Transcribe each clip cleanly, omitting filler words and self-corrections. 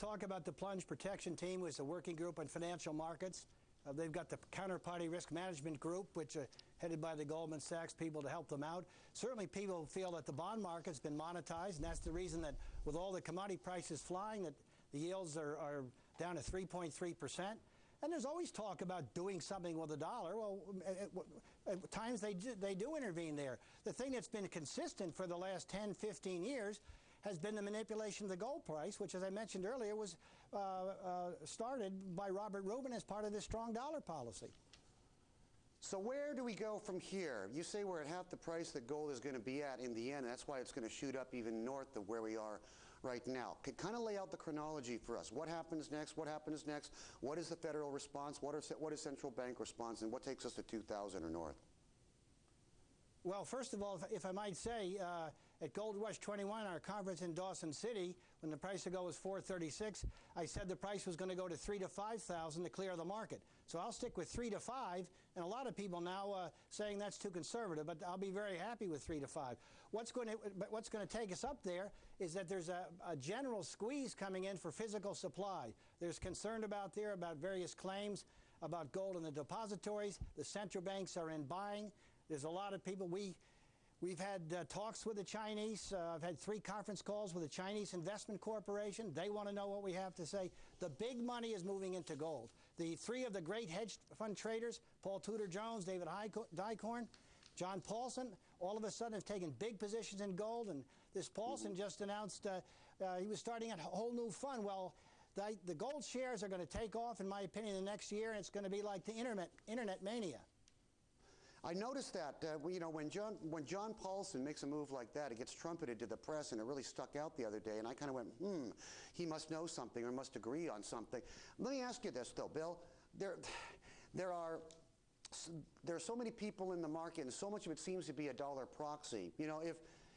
talk about the plunge protection team, which is a working group on financial markets. They've got the counterparty risk management group, which are headed by the Goldman Sachs people to help them out. Certainly people feel that the bond market's been monetized, and that's the reason that with all the commodity prices flying, that the yields are down to 3.3%. And there's always talk about doing something with the dollar. Well, at times they do intervene there. The thing that's been consistent for the last 10, 15 years has been the manipulation of the gold price, which, as I mentioned earlier, was started by Robert Rubin as part of this strong dollar policy. So where do we go from here? You say we're at half the price that gold is going to be at in the end. That's why it's going to shoot up even north of where we are right now. Could kind of lay out the chronology for us. What happens next? What happens next? What is the federal response? What is central bank response? And what takes us to 2000 or north? Well, first of all, if I might say, at Gold Rush 21, our conference in Dawson City, when the price of gold was $436, I said the price was going to go to $3,000 to $5,000 to clear the market. So I'll stick with $3,000 to $5,000, and a lot of people now saying that's too conservative, but I'll be very happy with $3,000 to $5,000. What's going to take us up there is that there's a general squeeze coming in for physical supply. There's concern about various claims about gold in the depositories. The central banks are in buying. There's a lot of people. We've had talks with the Chinese. I've had 3 conference calls with the Chinese Investment Corporation. They want to know what we have to say. The big money is moving into gold. The 3 of the great hedge fund traders, Paul Tudor Jones, David Dickhorn, John Paulson, all of a sudden have taken big positions in gold. And this Paulson just announced he was starting a whole new fund. Well, the gold shares are going to take off, in my opinion, the next year, and it's going to be like the internet mania. I noticed that you know, when John Paulson makes a move like that, it gets trumpeted to the press, and it really stuck out the other day. And I kind of went, he must know something or must agree on something. Let me ask you this, though, Bill. There are so many people in the market, and so much of it seems to be a dollar proxy. You know,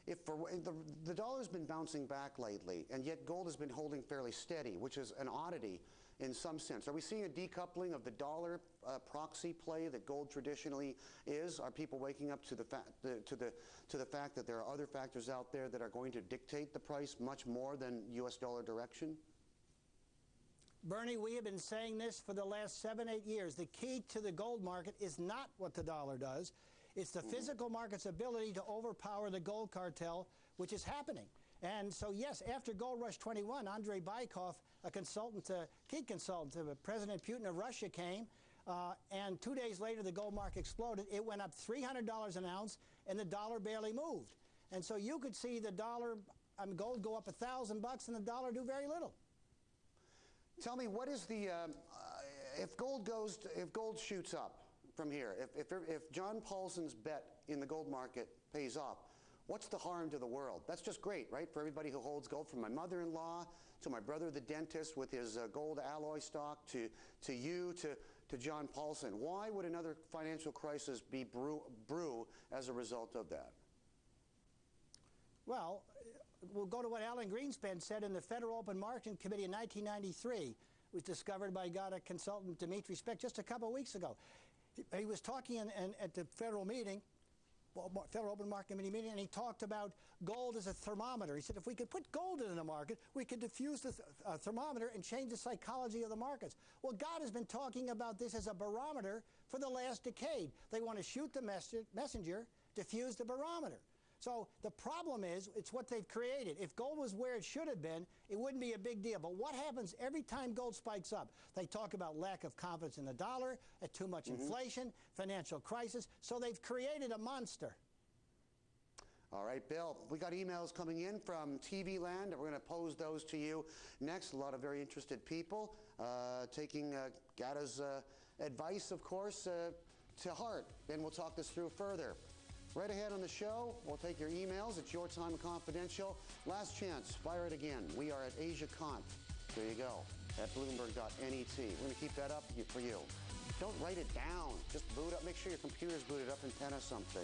if the dollar's been bouncing back lately, and yet gold has been holding fairly steady, which is an oddity in some sense. Are we seeing a decoupling of the dollar proxy play that gold traditionally is? Are people waking up to the fact that there are other factors out there that are going to dictate the price much more than U.S. dollar direction? Bernie, we have been saying this for the last 7, 8 years. The key to the gold market is not what the dollar does. It's the physical market's ability to overpower the gold cartel, which is happening. And so, yes, after Gold Rush 21, Andrei Bykov, a consultant, key consultant to President Putin of Russia, came, and 2 days later the gold market exploded. It went up $300 an ounce, and the dollar barely moved. And so you could see the dollar, gold go up $1,000 and the dollar do very little. Tell me, what is the if gold shoots up from here, if John Paulson's bet in the gold market pays off, what's the harm to the world? That's just great, right? For everybody who holds gold, from my mother-in-law to my brother the dentist with his gold alloy stock, to you, to John Paulson. Why would another financial crisis be brew as a result of that? Well, we'll go to what Alan Greenspan said in the Federal Open Market Committee in 1993. It was discovered by Gata consultant Dimitri Speck just a couple of weeks ago. He was talking at the federal meeting, Federal Open Market Committee meeting, and he talked about gold as a thermometer. He said if we could put gold in the market, we could diffuse the thermometer and change the psychology of the markets. Well, God has been talking about this as a barometer for the last decade. They want to shoot the messenger, diffuse the barometer. So the problem is, it's what they've created. If gold was where it should have been, it wouldn't be a big deal. But what happens every time gold spikes up? They talk about lack of confidence in the dollar, too much inflation, financial crisis. So they've created a monster. All right, Bill, we got emails coming in from TV land, and we're going to pose those to you next. A lot of very interested people taking Gata's advice, of course, to heart. And we'll talk this through further. Right ahead on the show, we'll take your emails. It's your time confidential. Last chance, fire it again. We are at AsiaConf. There you go, at Bloomberg.net. We're going to keep that up for you. Don't write it down. Just boot up. Make sure your computer's booted up and pen or something.